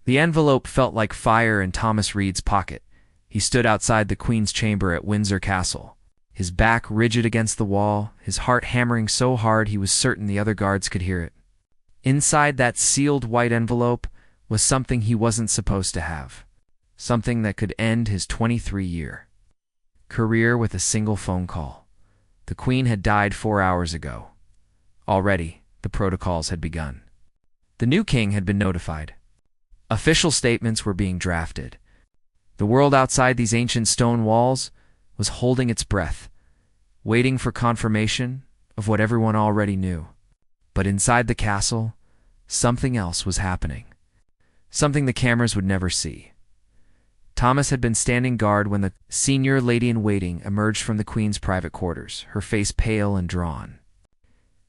The envelope felt like fire in Thomas Reed's pocket. He stood outside the Queen's chamber at Windsor Castle, his back rigid against the wall, his heart hammering so hard he was certain the other guards could hear it. Inside that sealed white envelope was something he wasn't supposed to have, something that could end his 23-year career with a single phone call. The Queen had died 4 hours ago. Already, the protocols had begun. The new king had been notified. Official statements were being drafted. The world outside these ancient stone walls was holding its breath, waiting for confirmation of what everyone already knew. But inside the castle, something else was happening. Something the cameras would never see. Thomas had been standing guard when the senior lady-in-waiting emerged from the Queen's private quarters, her face pale and drawn.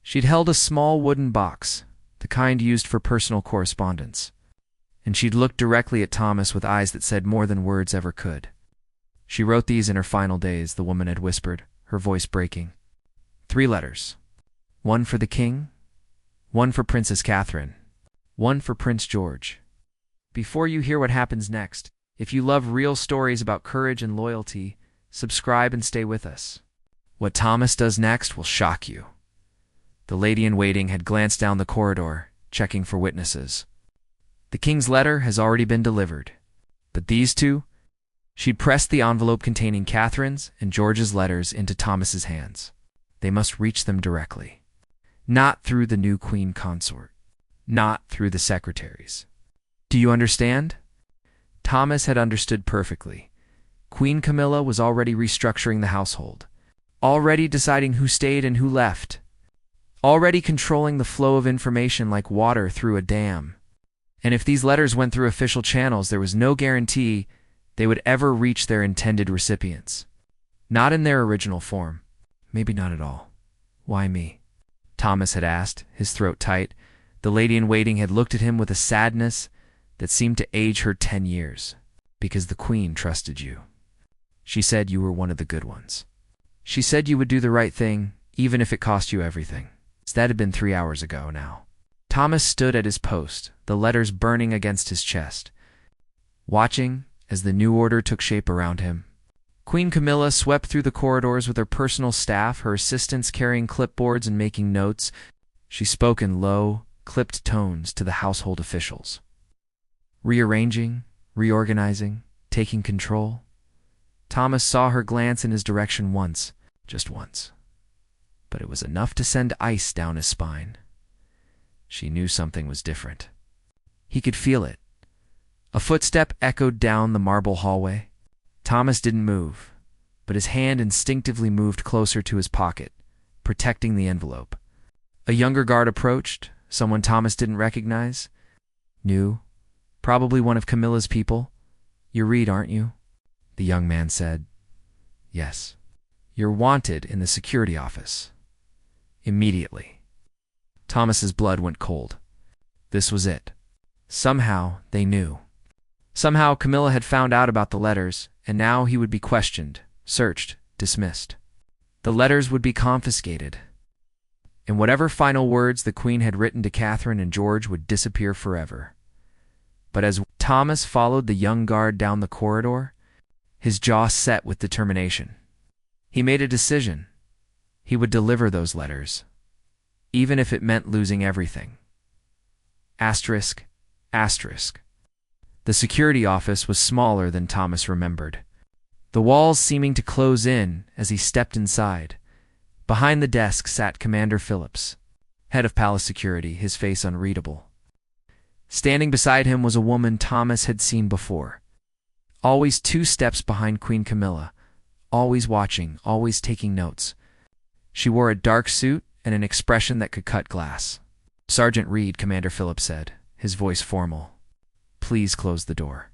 She'd held a small wooden box, the kind used for personal correspondence, and she'd looked directly at Thomas with eyes that said more than words ever could. She wrote these in her final days, the woman had whispered, her voice breaking. 3 letters. 1 for the king, 1 for Princess Catherine, 1 for Prince George. Before you hear what happens next, if you love real stories about courage and loyalty, subscribe and stay with us. What Thomas does next will shock you. The lady-in-waiting had glanced down the corridor, checking for witnesses. The king's letter has already been delivered. But these two? She'd pressed the envelope containing Catherine's and George's letters into Thomas's hands. They must reach them directly. Not through the new queen consort. Not through the secretaries. Do you understand? Thomas had understood perfectly. Queen Camilla was already restructuring the household, already deciding who stayed and who left, already controlling the flow of information like water through a dam. And if these letters went through official channels, there was no guarantee they would ever reach their intended recipients. Not in their original form. Maybe not at all. Why me? Thomas had asked, his throat tight. The lady-in-waiting had looked at him with a sadness that seemed to age her 10 years. Because the Queen trusted you. She said you were one of the good ones. She said you would do the right thing, even if it cost you everything. That had been 3 hours ago now. Thomas stood at his post, the letters burning against his chest, watching as the new order took shape around him. Queen Camilla swept through the corridors with her personal staff, her assistants carrying clipboards and making notes. She spoke in low, clipped tones to the household officials. Rearranging, reorganizing, taking control. Thomas saw her glance in his direction once, just once. But it was enough to send ice down his spine. She knew something was different. He could feel it. A footstep echoed down the marble hallway. Thomas didn't move, but his hand instinctively moved closer to his pocket, protecting the envelope. A younger guard approached, someone Thomas didn't recognize. New, probably one of Camilla's people. "You're Reed, aren't you?" The young man said. "Yes." "You're wanted in the security office." Immediately. Thomas's blood went cold. This was it. Somehow they knew. Somehow Camilla had found out about the letters, and now he would be questioned, searched, dismissed. The letters would be confiscated. And whatever final words the Queen had written to Catherine and George would disappear forever. But as Thomas followed the young guard down the corridor, his jaw set with determination. He made a decision. He would deliver those letters, even if it meant losing everything. Asterisk, asterisk. The security office was smaller than Thomas remembered, the walls seeming to close in as he stepped inside. Behind the desk sat Commander Phillips, head of palace security, his face unreadable. Standing beside him was a woman Thomas had seen before, always 2 steps behind Queen Camilla, always watching, always taking notes. She wore a dark suit and an expression that could cut glass. "Sergeant Reed," Commander Phillips said, his voice formal. "Please close the door."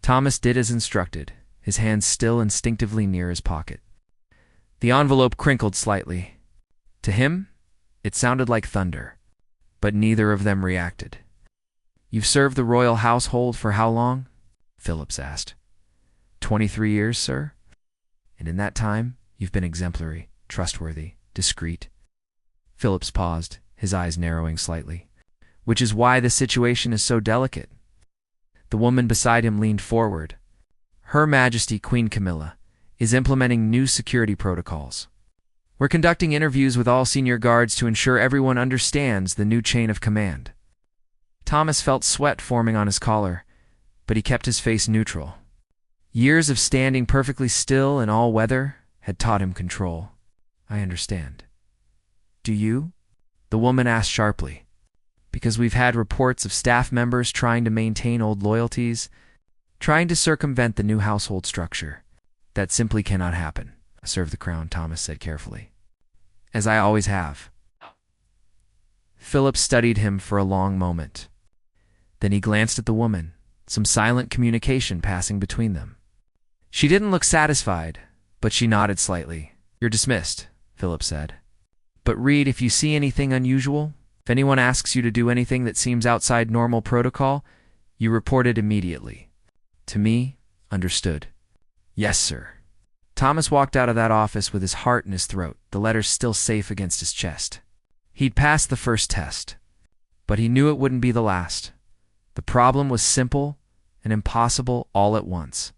Thomas did as instructed, his hands still instinctively near his pocket. The envelope crinkled slightly. To him, it sounded like thunder, but neither of them reacted. "You've served the royal household for how long?" Phillips asked. 23 years, sir. "And in that time, you've been exemplary, trustworthy, discreet." Phillips paused, his eyes narrowing slightly. "Which is why the situation is so delicate. The woman beside him leaned forward. Her Majesty Queen Camilla is implementing new security protocols. We're conducting interviews with all senior guards to ensure everyone understands the new chain of command. Thomas felt sweat forming on his collar, but he kept his face neutral. Years of standing perfectly still in all weather had taught him control. I understand. Do you? The woman asked sharply. Because we've had reports of staff members trying to maintain old loyalties, trying to circumvent the new household structure. That simply cannot happen. Serve the crown, Thomas said carefully. As I always have. Phillips studied him for a long moment. Then he glanced at the woman, some silent communication passing between them. She didn't look satisfied, but she nodded slightly. You're dismissed, Phillips said. But read if you see anything unusual. If anyone asks you to do anything that seems outside normal protocol, you report it immediately. To me, understood. Yes, sir. Thomas walked out of that office with his heart in his throat, the letters still safe against his chest. He'd passed the first test, but he knew it wouldn't be the last. The problem was simple and impossible all at once.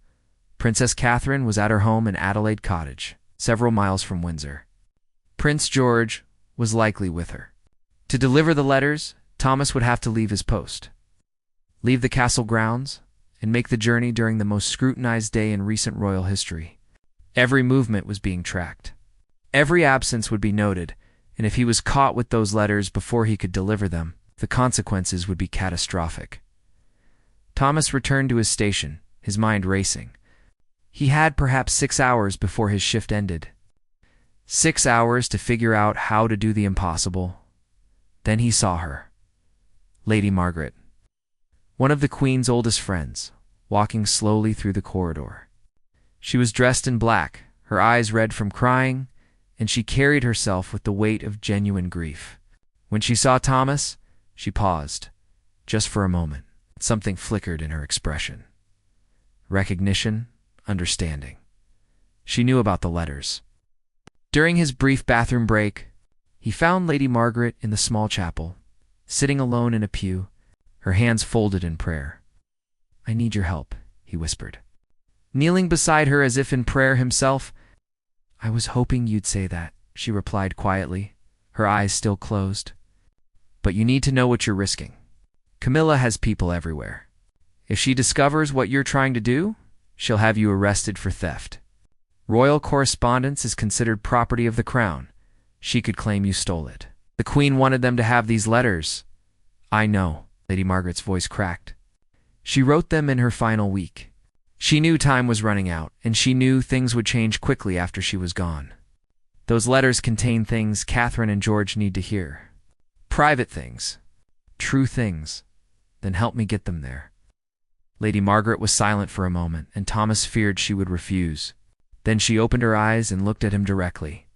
Princess Catherine was at her home in Adelaide Cottage, several miles from Windsor. Prince George was likely with her. To deliver the letters, Thomas would have to leave his post, leave the castle grounds, and make the journey during the most scrutinized day in recent royal history. Every movement was being tracked. Every absence would be noted, and if he was caught with those letters before he could deliver them, the consequences would be catastrophic. Thomas returned to his station, his mind racing. He had perhaps 6 hours before his shift ended. 6 hours to figure out how to do the impossible. Then he saw her. Lady Margaret, one of the Queen's oldest friends, walking slowly through the corridor. She was dressed in black, her eyes red from crying, and she carried herself with the weight of genuine grief. When she saw Thomas, she paused, just for a moment. Something flickered in her expression. Recognition, understanding. She knew about the letters. During his brief bathroom break, he found Lady Margaret in the small chapel, sitting alone in a pew, her hands folded in prayer. I need your help, he whispered. Kneeling beside her as if in prayer himself, I was hoping you'd say that, she replied quietly, her eyes still closed. But you need to know what you're risking. Camilla has people everywhere. If she discovers what you're trying to do, she'll have you arrested for theft. Royal correspondence is considered property of the crown. She could claim you stole it. The Queen wanted them to have these letters. I know, Lady Margaret's voice cracked. She wrote them in her final week. She knew time was running out, and she knew things would change quickly after she was gone. Those letters contain things Catherine and George need to hear. Private things. True things. Then help me get them there. Lady Margaret was silent for a moment, and Thomas feared she would refuse. Then she opened her eyes and looked at him directly.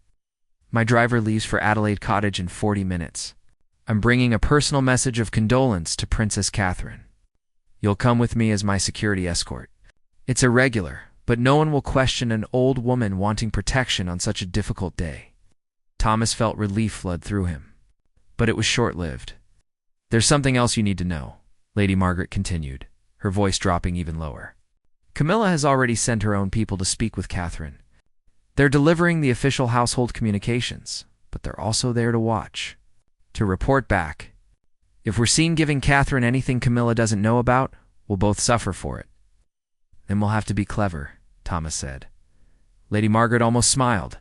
My driver leaves for Adelaide Cottage in 40 minutes. I'm bringing a personal message of condolence to Princess Catherine. You'll come with me as my security escort. It's irregular, but no one will question an old woman wanting protection on such a difficult day. Thomas felt relief flood through him. But it was short-lived. There's something else you need to know, Lady Margaret continued, her voice dropping even lower. Camilla has already sent her own people to speak with Catherine. They're delivering the official household communications, but they're also there to watch, to report back. If we're seen giving Catherine anything Camilla doesn't know about, we'll both suffer for it. Then we'll have to be clever, Thomas said. Lady Margaret almost smiled.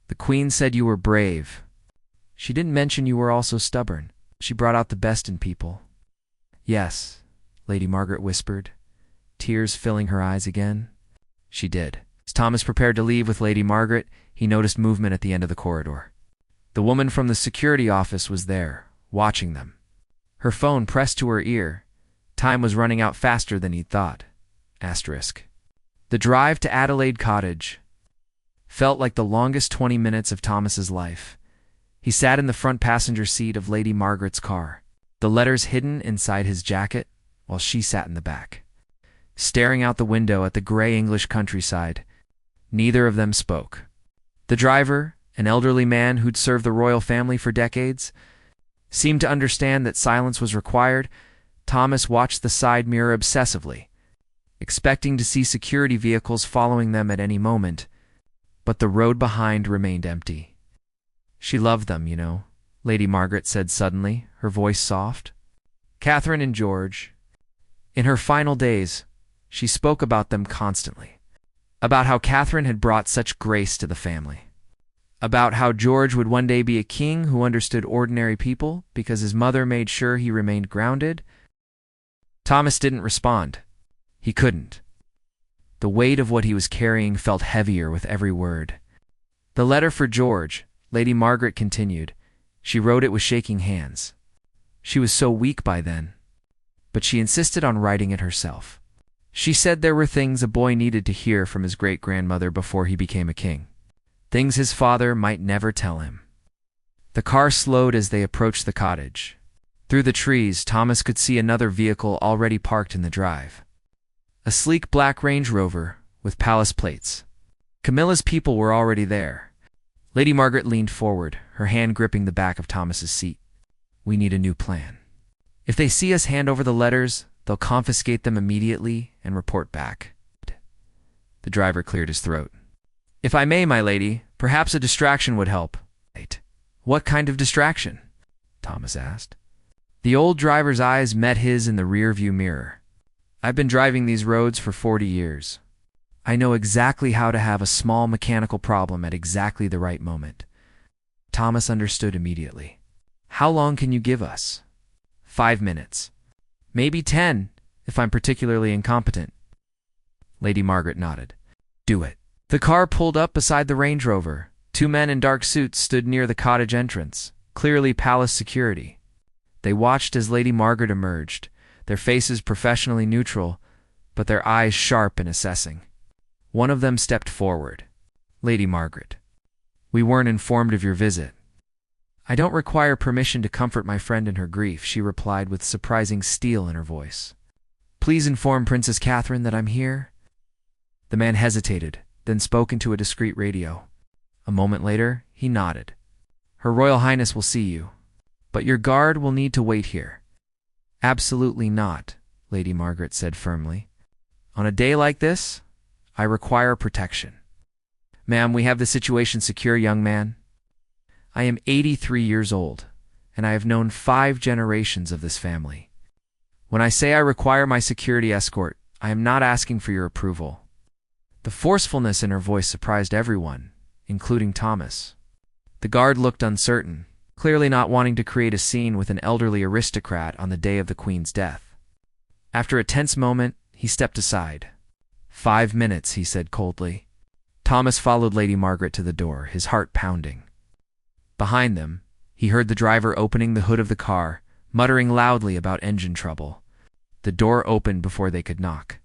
The Queen said you were brave. She didn't mention you were also stubborn. She brought out the best in people. Yes, Lady Margaret whispered, tears filling her eyes again. She did. As Thomas prepared to leave with Lady Margaret, he noticed movement at the end of the corridor. The woman from the security office was there, watching them. Her phone pressed to her ear. Time was running out faster than he'd thought. Asterisk. The drive to Adelaide Cottage felt like the longest 20 minutes of Thomas's life. He sat in the front passenger seat of Lady Margaret's car, the letters hidden inside his jacket, while she sat in the back. Staring out the window at the gray English countryside, neither of them spoke. The driver, an elderly man who'd served the royal family for decades, seemed to understand that silence was required, Thomas watched the side mirror obsessively, expecting to see security vehicles following them at any moment, but the road behind remained empty. "She loved them, you know," Lady Margaret said suddenly, her voice soft. "Catherine and George. In her final days, she spoke about them constantly. About how Catherine had brought such grace to the family. About how George would one day be a king who understood ordinary people because his mother made sure he remained grounded." Thomas didn't respond. He couldn't. The weight of what he was carrying felt heavier with every word. "The letter for George," Lady Margaret continued. She wrote it with shaking hands. She was so weak by then, but she insisted on writing it herself. She said there were things a boy needed to hear from his great-grandmother before he became a king. Things his father might never tell him. The car slowed as they approached the cottage. Through the trees, Thomas could see another vehicle already parked in the drive. A sleek black Range Rover with palace plates. Camilla's people were already there. Lady Margaret leaned forward, her hand gripping the back of Thomas's seat. "We need a new plan. If they see us hand over the letters, they'll confiscate them immediately and report back." The driver cleared his throat. "If I may, my lady, perhaps a distraction would help." "Wait, what kind of distraction?" Thomas asked. The old driver's eyes met his in the rear-view mirror. "I've been driving these roads for 40 years. I know exactly how to have a small mechanical problem at exactly the right moment." Thomas understood immediately. "How long can you give us?" 5 minutes. Maybe 10, if I'm particularly incompetent." Lady Margaret nodded. "Do it." The car pulled up beside the Range Rover. 2 men in dark suits stood near the cottage entrance, clearly palace security. They watched as Lady Margaret emerged, their faces professionally neutral, but their eyes sharp and assessing. One of them stepped forward. "Lady Margaret, we weren't informed of your visit." "I don't require permission to comfort my friend in her grief," she replied with surprising steel in her voice. "Please inform Princess Catherine that I'm here." The man hesitated, then spoke into a discreet radio. A moment later, he nodded. "Her Royal Highness will see you, but your guard will need to wait here." "Absolutely not," Lady Margaret said firmly. "On a day like this, I require protection." "Ma'am, we have the situation secure, young man. I am 83 years old, and I have known 5 generations of this family. When I say I require my security escort, I am not asking for your approval." The forcefulness in her voice surprised everyone, including Thomas. The guard looked uncertain, clearly not wanting to create a scene with an elderly aristocrat on the day of the Queen's death. After a tense moment, he stepped aside. 5 minutes, he said coldly. Thomas followed Lady Margaret to the door, his heart pounding. Behind them, he heard the driver opening the hood of the car, muttering loudly about engine trouble. The door opened before they could knock.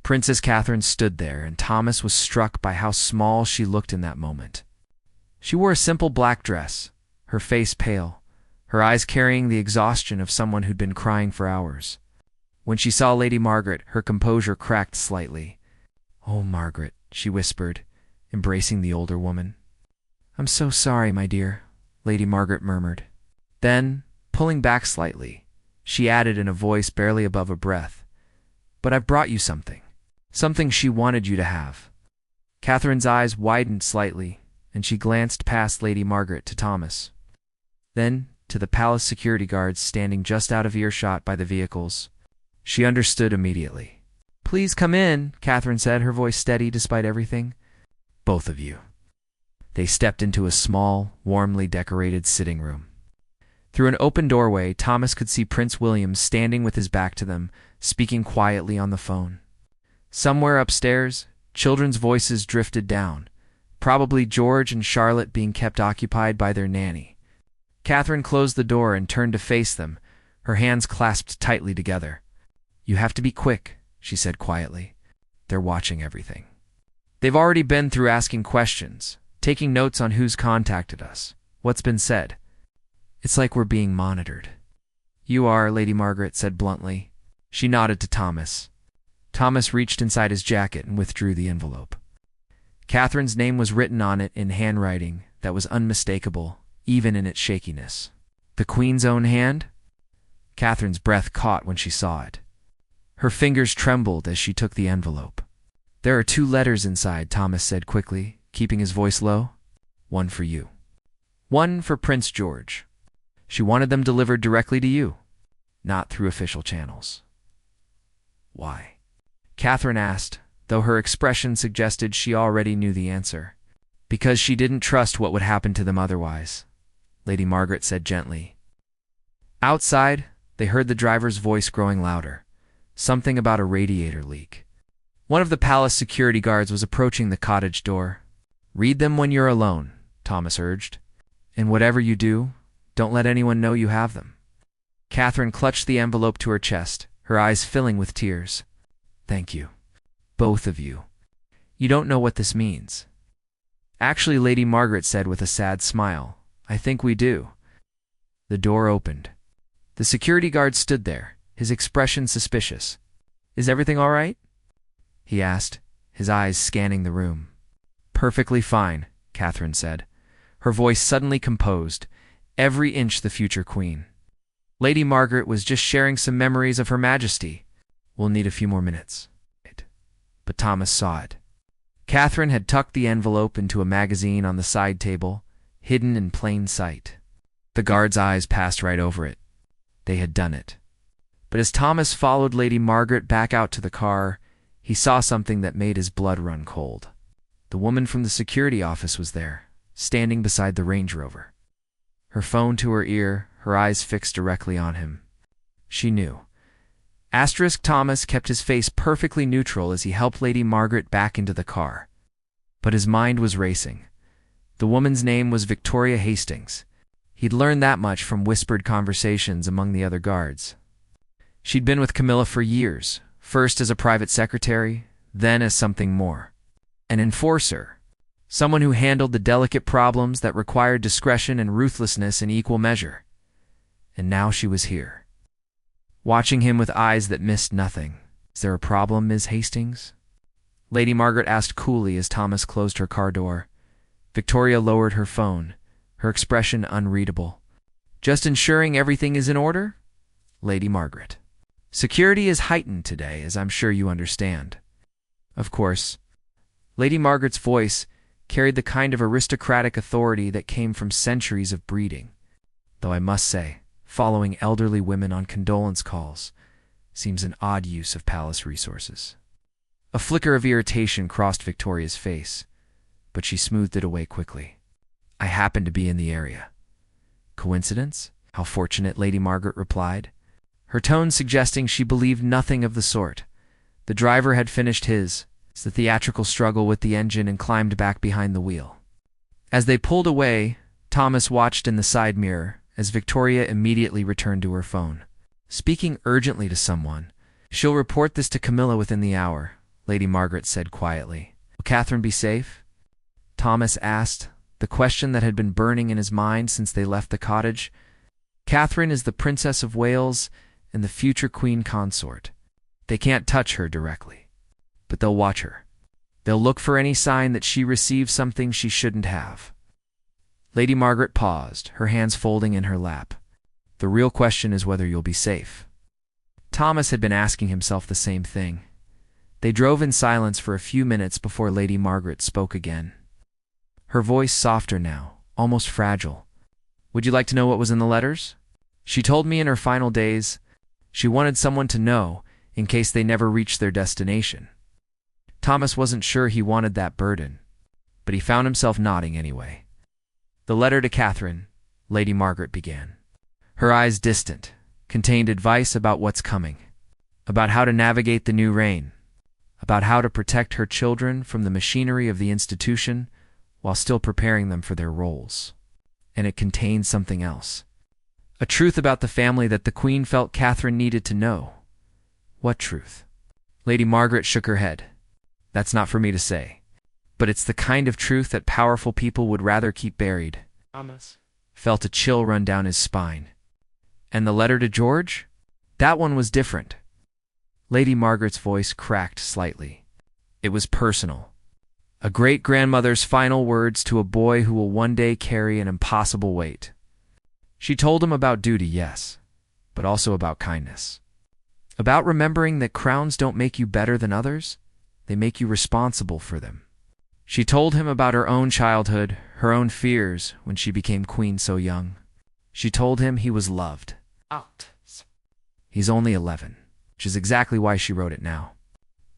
Princess Catherine stood there, and Thomas was struck by how small she looked in that moment. She wore a simple black dress, her face pale, her eyes carrying the exhaustion of someone who'd been crying for hours. When she saw Lady Margaret, her composure cracked slightly. "Oh, Margaret," she whispered, embracing the older woman. "I'm so sorry, my dear," Lady Margaret murmured. Then, pulling back slightly, she added in a voice barely above a breath, "But I've brought you something. Something she wanted you to have." Catherine's eyes widened slightly, and she glanced past Lady Margaret to Thomas. Then, to the palace security guards standing just out of earshot by the vehicles. She understood immediately. "Please come in," Catherine said, her voice steady despite everything. "Both of you." They stepped into a small, warmly decorated sitting room. Through an open doorway, Thomas could see Prince William standing with his back to them, speaking quietly on the phone. Somewhere upstairs, children's voices drifted down, probably George and Charlotte being kept occupied by their nanny. Catherine closed the door and turned to face them, her hands clasped tightly together. "You have to be quick," she said quietly. "They're watching everything. They've already been through asking questions, taking notes on who's contacted us, what's been said. It's like we're being monitored." "You are," Lady Margaret said bluntly. She nodded to Thomas. Thomas reached inside his jacket and withdrew the envelope. Catherine's name was written on it in handwriting that was unmistakable, even in its shakiness. The Queen's own hand? Catherine's breath caught when she saw it. Her fingers trembled as she took the envelope. "There are 2 letters inside," Thomas said quickly, keeping his voice low. "One for you. One for Prince George. She wanted them delivered directly to you, not through official channels." "Why?" Catherine asked, though her expression suggested she already knew the answer. "Because she didn't trust what would happen to them otherwise," Lady Margaret said gently. Outside, they heard the driver's voice growing louder, something about a radiator leak. One of the palace security guards was approaching the cottage door. "Read them when you're alone," Thomas urged. "And whatever you do, don't let anyone know you have them." Catherine clutched the envelope to her chest, her eyes filling with tears. "Thank you. Both of you. You don't know what this means." "Actually," Lady Margaret said with a sad smile, "I think we do." The door opened. The security guard stood there, his expression suspicious. "Is everything all right?" he asked, his eyes scanning the room. "Perfectly fine," Catherine said, her voice suddenly composed, every inch the future queen. "Lady Margaret was just sharing some memories of Her Majesty. We'll need a few more minutes." But Thomas saw it. Catherine had tucked the envelope into a magazine on the side table, hidden in plain sight. The guard's eyes passed right over it. They had done it. But as Thomas followed Lady Margaret back out to the car, he saw something that made his blood run cold. The woman from the security office was there, standing beside the Range Rover. Her phone to her ear, her eyes fixed directly on him. She knew. Thomas kept his face perfectly neutral as he helped Lady Margaret back into the car. But his mind was racing. The woman's name was Victoria Hastings. He'd learned that much from whispered conversations among the other guards. She'd been with Camilla for years, first as a private secretary, then as something more. An enforcer. Someone who handled the delicate problems that required discretion and ruthlessness in equal measure. And now she was here, watching him with eyes that missed nothing. "Is there a problem, Ms. Hastings?" Lady Margaret asked coolly as Thomas closed her car door. Victoria lowered her phone, her expression unreadable. "Just ensuring everything is in order, Lady Margaret. Security is heightened today, as I'm sure you understand." "Of course." Lady Margaret's voice carried the kind of aristocratic authority that came from centuries of breeding. "Though I must say, following elderly women on condolence calls seems an odd use of palace resources." A flicker of irritation crossed Victoria's face, but she smoothed it away quickly. "I happened to be in the area." "Coincidence? How fortunate," Lady Margaret replied, her tone suggesting she believed nothing of the sort. The driver had finished the theatrical struggle with the engine and climbed back behind the wheel. As they pulled away, Thomas watched in the side mirror as Victoria immediately returned to her phone. Speaking urgently to someone. "She'll report this to Camilla within the hour," Lady Margaret said quietly. "Will Catherine be safe?" Thomas asked, the question that had been burning in his mind since they left the cottage. "Catherine is the Princess of Wales and the future queen consort. They can't touch her directly, but they'll watch her. They'll look for any sign that she received something she shouldn't have." Lady Margaret paused, her hands folding in her lap. "The real question is whether you'll be safe." Thomas had been asking himself the same thing. They drove in silence for a few minutes before Lady Margaret spoke again. Her voice softer now, almost fragile. "Would you like to know what was in the letters? She told me in her final days she wanted someone to know in case they never reached their destination." Thomas wasn't sure he wanted that burden, but he found himself nodding anyway. "The letter to Catherine," Lady Margaret began. Her eyes distant, contained advice about what's coming, about how to navigate the new reign, about how to protect her children from the machinery of the institution while still preparing them for their roles. And it contained something else. A truth about the family that the Queen felt Catherine needed to know. What truth? Lady Margaret shook her head. "That's not for me to say. But it's the kind of truth that powerful people would rather keep buried." Thomas felt a chill run down his spine. "And the letter to George? That one was different." Lady Margaret's voice cracked slightly. "It was personal. A great-grandmother's final words to a boy who will one day carry an impossible weight. She told him about duty, yes, but also about kindness. About remembering that crowns don't make you better than others, they make you responsible for them. She told him about her own childhood, her own fears when she became queen so young. She told him he was loved. He's only 11, which is exactly why she wrote it now.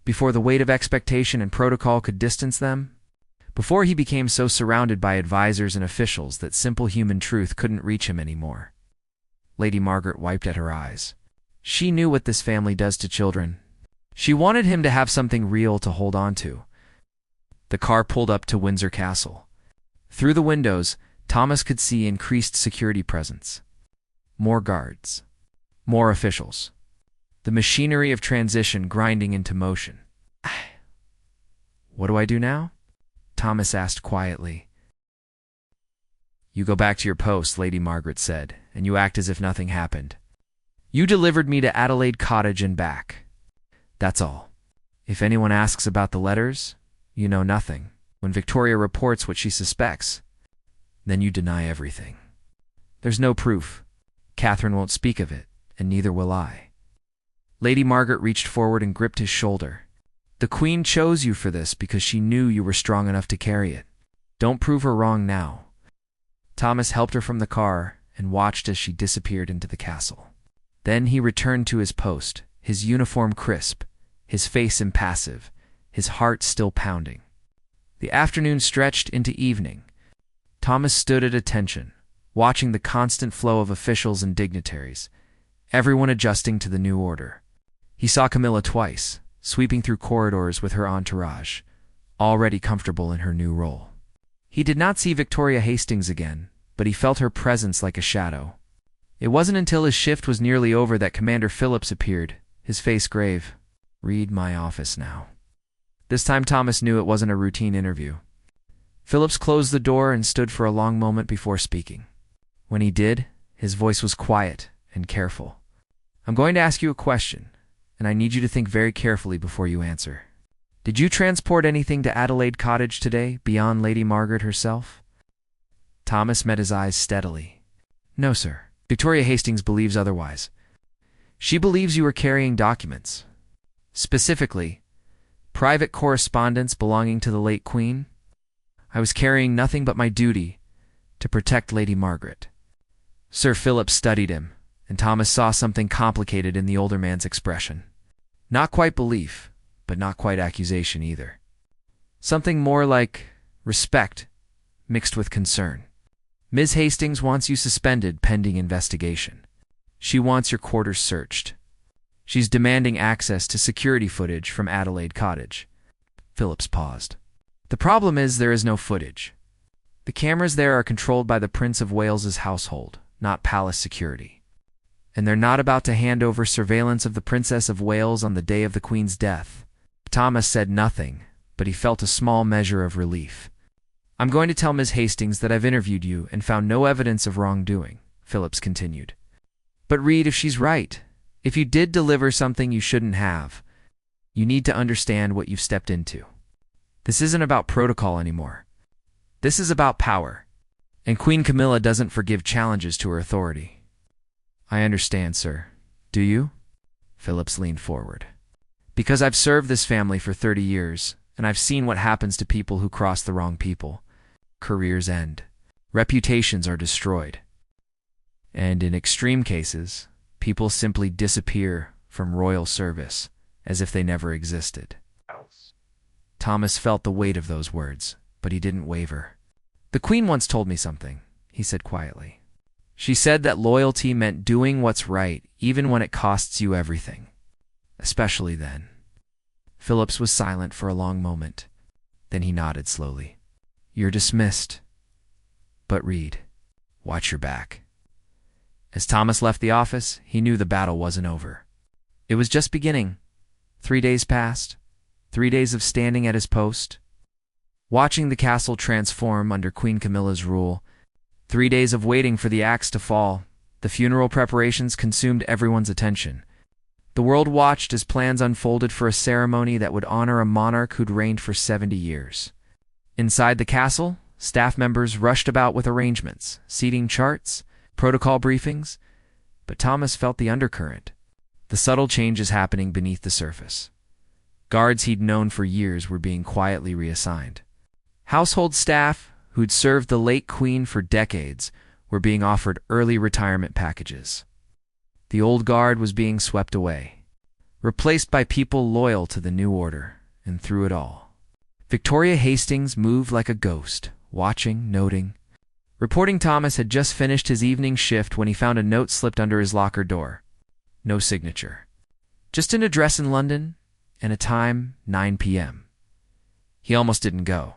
Before the weight of expectation and protocol could distance them, before he became so surrounded by advisors and officials that simple human truth couldn't reach him anymore. Lady Margaret wiped at her eyes. She knew what this family does to children. She wanted him to have something real to hold on to. The car pulled up to Windsor Castle. Through the windows, Thomas could see increased security presence. More guards. More officials. The machinery of transition grinding into motion. What do I do now? Thomas asked quietly. You go back to your post, Lady Margaret said, and you act as if nothing happened. You delivered me to Adelaide Cottage and back. That's all. If anyone asks about the letters, you know nothing. When Victoria reports what she suspects, then you deny everything. There's no proof. Catherine won't speak of it, and neither will I. Lady Margaret reached forward and gripped his shoulder. The Queen chose you for this because she knew you were strong enough to carry it. Don't prove her wrong now. Thomas helped her from the car and watched as she disappeared into the castle. Then he returned to his post, his uniform crisp, his face impassive, his heart still pounding. The afternoon stretched into evening. Thomas stood at attention, watching the constant flow of officials and dignitaries, everyone adjusting to the new order. He saw Camilla twice, sweeping through corridors with her entourage, already comfortable in her new role. He did not see Victoria Hastings again, but he felt her presence like a shadow. It wasn't until his shift was nearly over that Commander Phillips appeared, his face grave. Read my office now. This time Thomas knew it wasn't a routine interview. Phillips closed the door and stood for a long moment before speaking. When he did, his voice was quiet and careful. I'm going to ask you a question, and I need you to think very carefully before you answer. Did you transport anything to Adelaide Cottage today beyond Lady Margaret herself? Thomas met his eyes steadily. No, sir. Victoria Hastings believes otherwise. She believes you were carrying documents. Specifically, private correspondence belonging to the late Queen. I was carrying nothing but my duty to protect Lady Margaret. Sir Phillips studied him, and Thomas saw something complicated in the older man's expression. Not quite belief, but not quite accusation either. Something more like respect mixed with concern. Ms. Hastings wants you suspended pending investigation. She wants your quarters searched. She's demanding access to security footage from Adelaide Cottage. Phillips paused. The problem is there is no footage. The cameras there are controlled by the Prince of Wales's household, not palace security. And they're not about to hand over surveillance of the Princess of Wales on the day of the Queen's death. Thomas said nothing, but he felt a small measure of relief. I'm going to tell Ms. Hastings that I've interviewed you and found no evidence of wrongdoing, Phillips continued. But Reed, if she's right, if you did deliver something you shouldn't have, you need to understand what you've stepped into. This isn't about protocol anymore. This is about power. And Queen Camilla doesn't forgive challenges to her authority. I understand, sir. Do you? Phillips leaned forward. Because I've served this family for 30 years, and I've seen what happens to people who cross the wrong people. Careers end. Reputations are destroyed. And in extreme cases, people simply disappear from royal service as if they never existed. Thomas felt the weight of those words, but he didn't waver. The Queen once told me something, he said quietly. She said that loyalty meant doing what's right even when it costs you everything. Especially then. Phillips was silent for a long moment. Then he nodded slowly. You're dismissed. But Reed, watch your back. As Thomas left the office, he knew the battle wasn't over. It was just beginning. 3 days passed. 3 days of standing at his post, watching the castle transform under Queen Camilla's rule. 3 days of waiting for the axe to fall. The funeral preparations consumed everyone's attention. The world watched as plans unfolded for a ceremony that would honor a monarch who'd reigned for 70 years. Inside the castle, staff members rushed about with arrangements, seating charts, protocol briefings. But Thomas felt the undercurrent, the subtle changes happening beneath the surface. Guards he'd known for years were being quietly reassigned. Household staff, who'd served the late Queen for decades, were being offered early retirement packages. The old guard was being swept away, replaced by people loyal to the new order, and through it all, Victoria Hastings moved like a ghost, watching, noting. Reporting Thomas had just finished his evening shift when he found a note slipped under his locker door. No signature. Just an address in London, and a time, 9 p.m. He almost didn't go.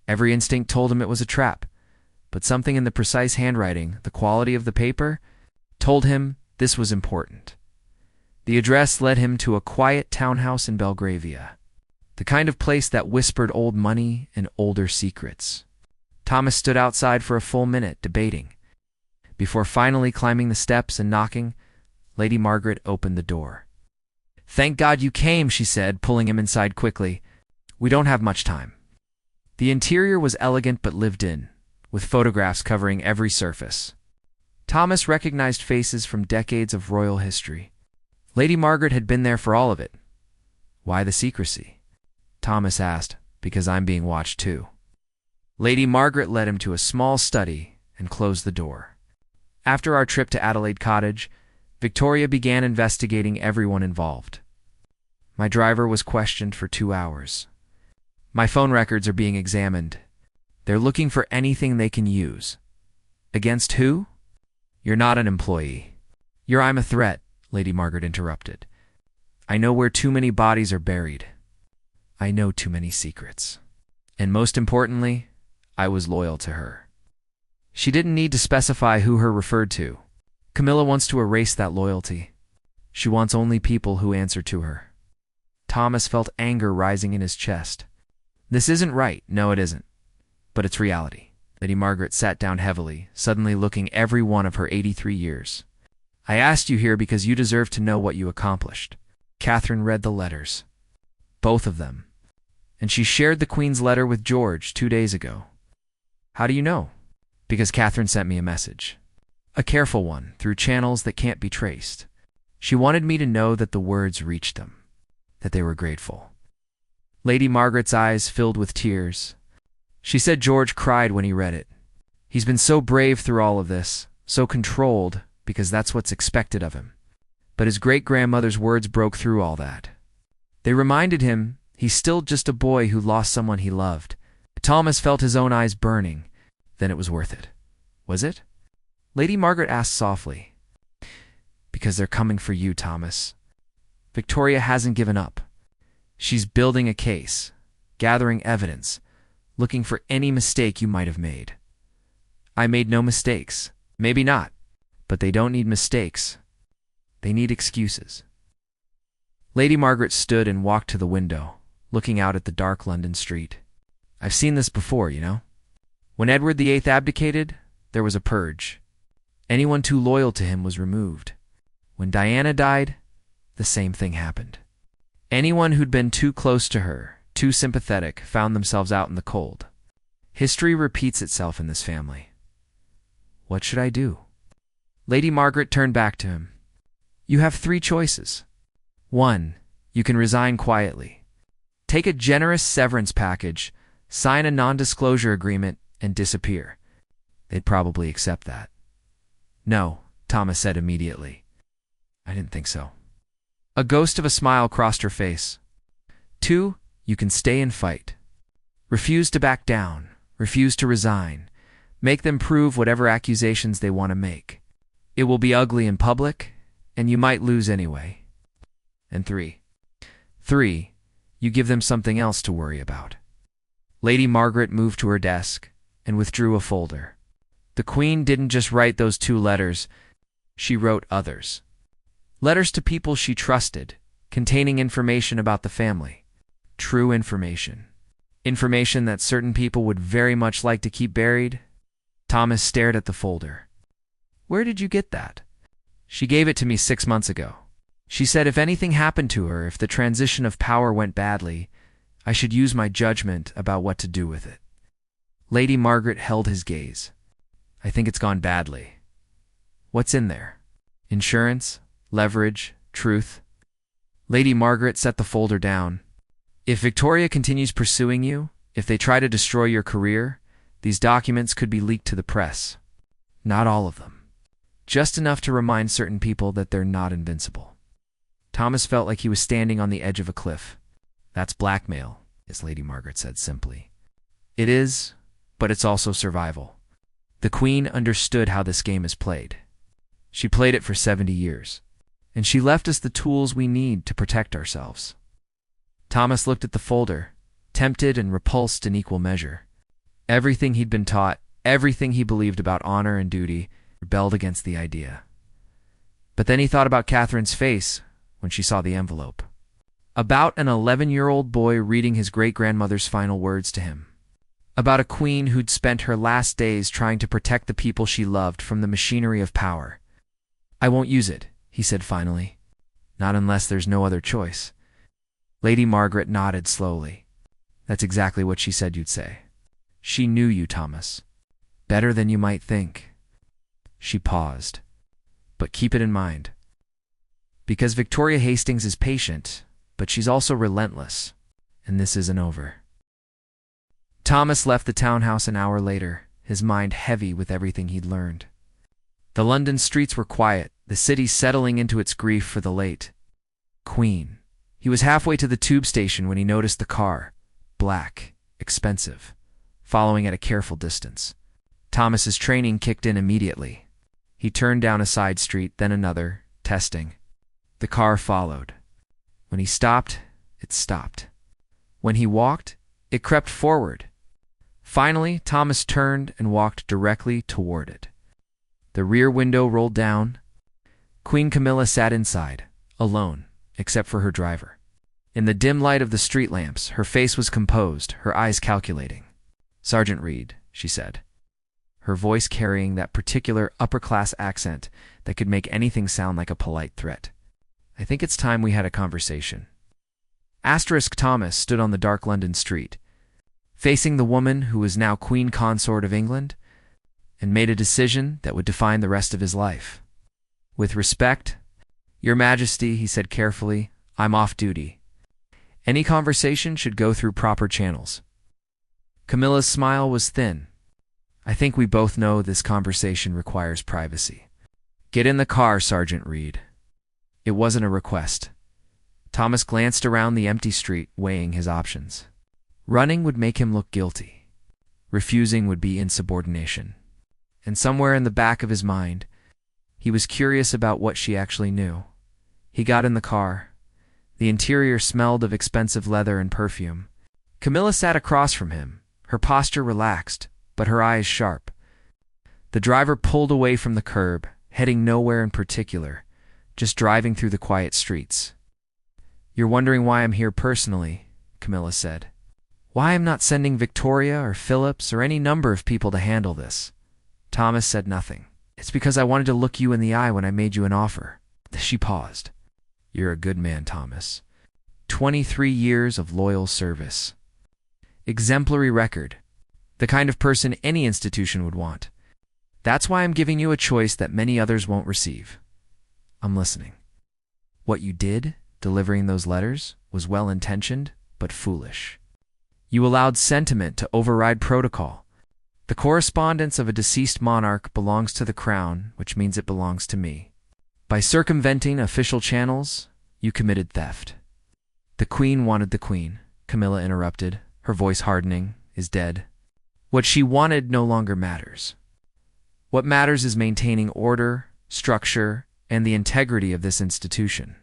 Every instinct told him it was a trap, but something in the precise handwriting, the quality of the paper, told him this was important. The address led him to a quiet townhouse in Belgravia, the kind of place that whispered old money and older secrets. Thomas stood outside for a full minute, debating. Before finally climbing the steps and knocking, Lady Margaret opened the door. "Thank God you came," she said, pulling him inside quickly. "We don't have much time." The interior was elegant but lived in, with photographs covering every surface. Thomas recognized faces from decades of royal history. Lady Margaret had been there for all of it. "Why the secrecy?" Thomas asked. "Because I'm being watched too." Lady Margaret led him to a small study and closed the door. After our trip to Adelaide Cottage, Victoria began investigating everyone involved. My driver was questioned for 2 hours. My phone records are being examined. They're looking for anything they can use. Against who? You're not an employee. I'm a threat, Lady Margaret interrupted. I know where too many bodies are buried. I know too many secrets. And most importantly, I was loyal to her. She didn't need to specify who her referred to. Camilla wants to erase that loyalty. She wants only people who answer to her. Thomas felt anger rising in his chest. This isn't right. No, it isn't. But it's reality. Lady Margaret sat down heavily, suddenly looking every one of her 83 years. I asked you here because you deserve to know what you accomplished. Catherine read the letters. Both of them. And she shared the Queen's letter with George 2 days ago. How do you know? Because Catherine sent me a message. A careful one, through channels that can't be traced. She wanted me to know that the words reached them, that they were grateful. Lady Margaret's eyes filled with tears. She said George cried when he read it. He's been so brave through all of this, so controlled, because that's what's expected of him. But his great-grandmother's words broke through all that. They reminded him he's still just a boy who lost someone he loved. Thomas felt his own eyes burning. Then it was worth it. Was it? Lady Margaret asked softly. Because they're coming for you, Thomas. Victoria hasn't given up. She's building a case, gathering evidence, looking for any mistake you might have made. I made no mistakes. Maybe not. But they don't need mistakes. They need excuses. Lady Margaret stood and walked to the window, looking out at the dark London street. I've seen this before, you know. When Edward VIII abdicated, there was a purge. Anyone too loyal to him was removed. When Diana died, the same thing happened. Anyone who'd been too close to her, too sympathetic, found themselves out in the cold. History repeats itself in this family. What should I do? Lady Margaret turned back to him. You have 3 choices. 1, you can resign quietly. Take a generous severance package, sign a non-disclosure agreement, and disappear. They'd probably accept that. No, Thomas said immediately. I didn't think so. A ghost of a smile crossed her face. 2, you can stay and fight. Refuse to back down. Refuse to resign. Make them prove whatever accusations they want to make. It will be ugly in public, and you might lose anyway. And 3, you give them something else to worry about. Lady Margaret moved to her desk and withdrew a folder. The Queen didn't just write those 2 letters, she wrote others. Letters to people she trusted, containing information about the family. True information. Information that certain people would very much like to keep buried. Thomas stared at the folder. Where did you get that? She gave it to me 6 months ago. She said if anything happened to her, if the transition of power went badly, I should use my judgment about what to do with it. Lady Margaret held his gaze. I think it's gone badly. What's in there? Insurance, leverage, truth. Lady Margaret set the folder down. If Victoria continues pursuing you, if they try to destroy your career, these documents could be leaked to the press. Not all of them. Just enough to remind certain people that they're not invincible. Thomas felt like he was standing on the edge of a cliff. That's blackmail, as Lady Margaret said simply. It is, but it's also survival. The Queen understood how this game is played. She played it for 70 years, and she left us the tools we need to protect ourselves. Thomas looked at the folder, tempted and repulsed in equal measure. Everything he'd been taught, everything he believed about honor and duty, rebelled against the idea. But then he thought about Catherine's face when she saw the envelope. About an 11-year-old boy reading his great-grandmother's final words to him. About a queen who'd spent her last days trying to protect the people she loved from the machinery of power. "I won't use it," he said finally. "Not unless there's no other choice." Lady Margaret nodded slowly. "That's exactly what she said you'd say. She knew you, Thomas. Better than you might think." She paused. "But keep it in mind. Because Victoria Hastings is patient, but she's also relentless, and this isn't over." Thomas left the townhouse an hour later, his mind heavy with everything he'd learned. The London streets were quiet, the city settling into its grief for the late Queen. He was halfway to the tube station when he noticed the car, black, expensive, following at a careful distance. Thomas's training kicked in immediately. He turned down a side street, then another, testing. The car followed. When he stopped, it stopped. When he walked, it crept forward. Finally, Thomas turned and walked directly toward it. The rear window rolled down. Queen Camilla sat inside, alone, except for her driver. In the dim light of the street lamps, her face was composed, her eyes calculating. "Sergeant Reed," she said, her voice carrying that particular upper-class accent that could make anything sound like a polite threat. "I think it's time we had a conversation." Thomas stood on the dark London street, facing the woman who was now Queen Consort of England, and made a decision that would define the rest of his life. "With respect, Your Majesty," he said carefully, "I'm off duty. Any conversation should go through proper channels." Camilla's smile was thin. "I think we both know this conversation requires privacy." "Get in the car, Sergeant Reed." It wasn't a request. Thomas glanced around the empty street, weighing his options. Running would make him look guilty. Refusing would be insubordination. And somewhere in the back of his mind, he was curious about what she actually knew. He got in the car. The interior smelled of expensive leather and perfume. Camilla sat across from him, her posture relaxed, but her eyes sharp. The driver pulled away from the curb, heading nowhere in particular, just driving through the quiet streets. "You're wondering why I'm here personally," Camilla said. "Why I'm not sending Victoria or Phillips or any number of people to handle this." Thomas said nothing. "It's because I wanted to look you in the eye when I made you an offer." She paused. "You're a good man, Thomas. 23 years of loyal service. Exemplary record. The kind of person any institution would want. That's why I'm giving you a choice that many others won't receive. I'm listening. What you did, delivering those letters, was well-intentioned, but foolish. You allowed sentiment to override protocol. The correspondence of a deceased monarch belongs to the crown, which means it belongs to me. By circumventing official channels, you committed theft." "The Queen wanted the Queen," Camilla interrupted, her voice hardening, "is dead. What she wanted no longer matters. What matters is maintaining order, structure, and the integrity of this institution.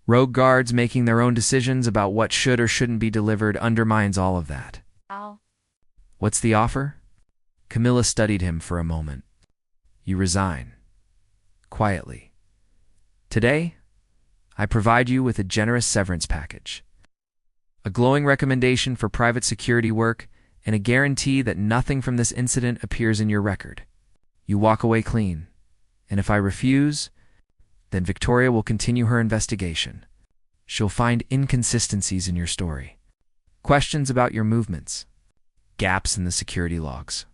Rogue guards making their own decisions about what should or shouldn't be delivered undermines all of that." Ow. "What's the offer?" Camilla studied him for a moment. "You resign." Quietly. "Today, I provide you with a generous severance package. A glowing recommendation for private security work and a guarantee that nothing from this incident appears in your record. You walk away clean. And if I refuse, then Victoria will continue her investigation. She'll find inconsistencies in your story, questions about your movements, gaps in the security logs.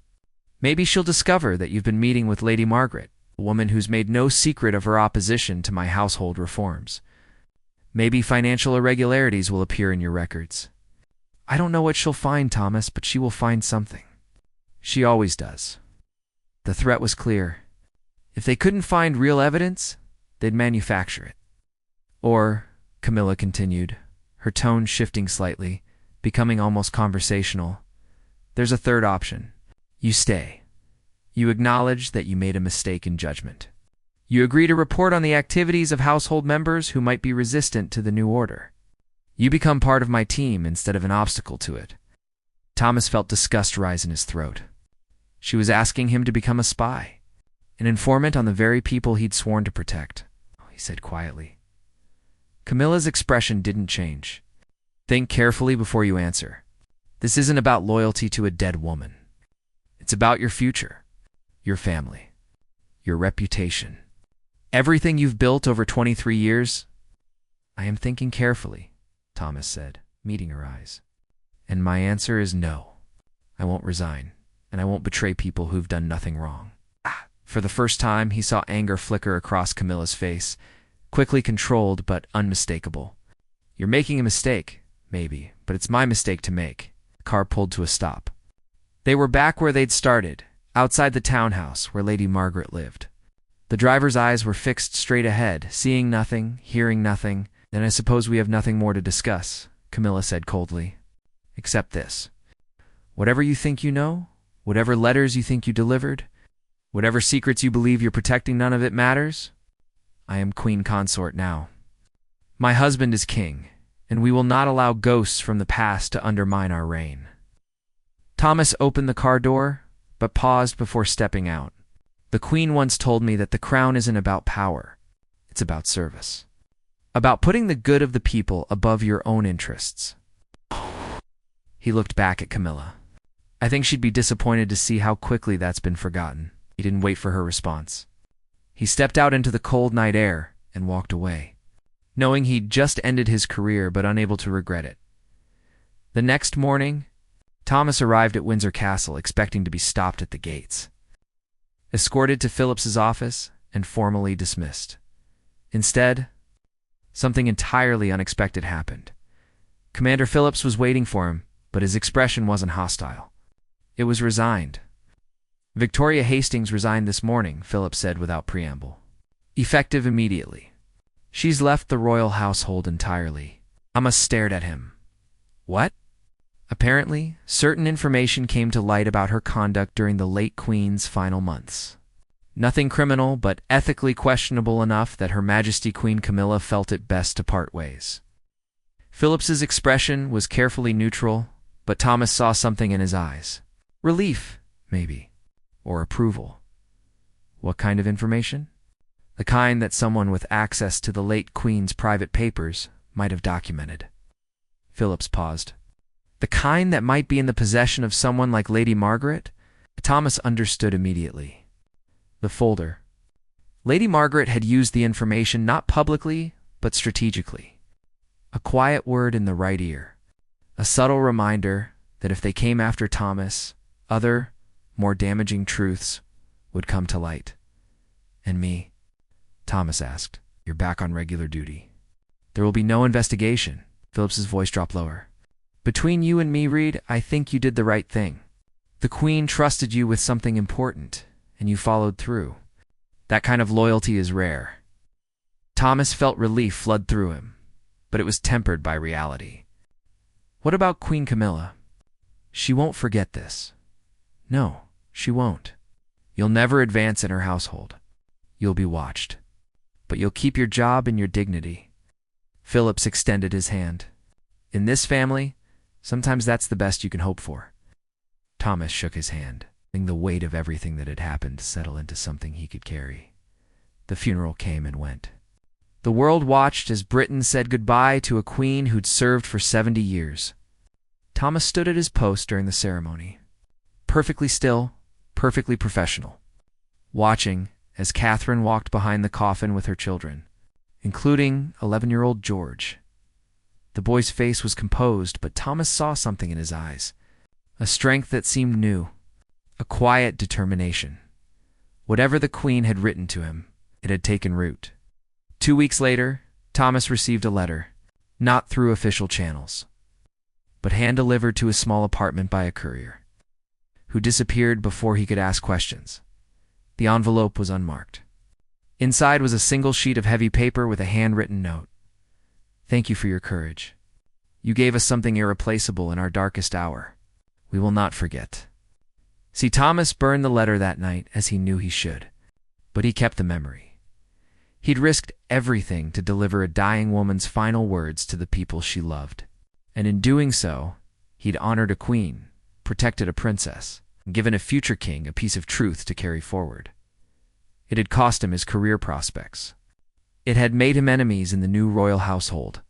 Maybe she'll discover that you've been meeting with Lady Margaret, a woman who's made no secret of her opposition to my household reforms. Maybe financial irregularities will appear in your records. I don't know what she'll find, Thomas, but she will find something. She always does. The threat was clear. If they couldn't find real evidence, they'd manufacture it. Or, Camilla continued, her tone shifting slightly, becoming almost conversational, there's a third option. You stay. You acknowledge that you made a mistake in judgment. You agree to report on the activities of household members who might be resistant to the new order. You become part of my team instead of an obstacle to it. Thomas felt disgust rise in his throat. She was asking him to become a spy, an informant on the very people he'd sworn to protect, he said quietly. Camilla's expression didn't change. Think carefully before you answer. This isn't about loyalty to a dead woman. It's about your future, your family, your reputation. Everything you've built over 23 years. I am thinking carefully, Thomas said, meeting her eyes. And my answer is no. I won't resign, and I won't betray people who've done nothing wrong. For the first time, he saw anger flicker across Camilla's face, quickly controlled but unmistakable. You're making a mistake, maybe, but it's my mistake to make. The car pulled to a stop. They were back where they'd started, outside the townhouse where Lady Margaret lived. The driver's eyes were fixed straight ahead, seeing nothing, hearing nothing. Then I suppose we have nothing more to discuss, Camilla said coldly. Except this. Whatever you think you know, whatever letters you think you delivered, whatever secrets you believe you're protecting, none of it matters. I am queen consort now. My husband is king, and we will not allow ghosts from the past to undermine our reign. Thomas opened the car door, but paused before stepping out. The Queen once told me that the crown isn't about power, it's about service. About putting the good of the people above your own interests. He looked back at Camilla. I think she'd be disappointed to see how quickly that's been forgotten. He didn't wait for her response. He stepped out into the cold night air and walked away, knowing he'd just ended his career but unable to regret it. The next morning, Thomas arrived at Windsor Castle expecting to be stopped at the gates, escorted to Phillips's office, and formally dismissed. Instead, something entirely unexpected happened. Commander Phillips was waiting for him, but his expression wasn't hostile. It was resigned. Victoria Hastings resigned this morning, Phillips said without preamble. Effective immediately. She's left the royal household entirely. Thomas stared at him. What? Apparently, certain information came to light about her conduct during the late Queen's final months. Nothing criminal, but ethically questionable enough that Her Majesty Queen Camilla felt it best to part ways. Phillips's expression was carefully neutral, but Thomas saw something in his eyes. Relief, maybe. Or approval. What kind of information? The kind that someone with access to the late Queen's private papers might have documented. Phillips paused. The kind that might be in the possession of someone like Lady Margaret? Thomas understood immediately. The folder. Lady Margaret had used the information not publicly, but strategically. A quiet word in the right ear. A subtle reminder that if they came after Thomas, other, more damaging truths would come to light. And me? Thomas asked. You're back on regular duty. There will be no investigation. Phillips's voice dropped lower. Between you and me, Reed, I think you did the right thing. The Queen trusted you with something important, and you followed through. That kind of loyalty is rare. Thomas felt relief flood through him, but it was tempered by reality. What about Queen Camilla? She won't forget this. No, she won't. You'll never advance in her household. You'll be watched. But you'll keep your job and your dignity. Phillips extended his hand. In this family, sometimes that's the best you can hope for. Thomas shook his hand, letting the weight of everything that had happened settle into something he could carry. The funeral came and went. The world watched as Britain said goodbye to a queen who'd served for 70 years. Thomas stood at his post during the ceremony, perfectly still, perfectly professional, watching as Catherine walked behind the coffin with her children, including 11-year-old George. The boy's face was composed, but Thomas saw something in his eyes, a strength that seemed new, a quiet determination. Whatever the Queen had written to him, it had taken root. 2 weeks later, Thomas received a letter, not through official channels, but hand-delivered to his small apartment by a courier, who disappeared before he could ask questions. The envelope was unmarked. Inside was a single sheet of heavy paper with a handwritten note. "Thank you for your courage. You gave us something irreplaceable in our darkest hour. We will not forget." See, Thomas burned the letter that night as he knew he should, but he kept the memory. He'd risked everything to deliver a dying woman's final words to the people she loved. And in doing so, he'd honored a queen, protected a princess, and given a future king a piece of truth to carry forward. It had cost him his career prospects. It had made him enemies in the new royal household.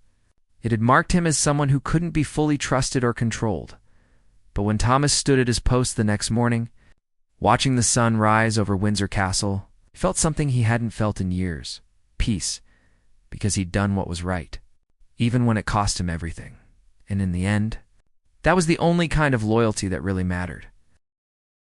It had marked him as someone who couldn't be fully trusted or controlled. But when Thomas stood at his post the next morning, watching the sun rise over Windsor Castle, he felt something he hadn't felt in years: peace, because he'd done what was right, even when it cost him everything. And in the end, that was the only kind of loyalty that really mattered.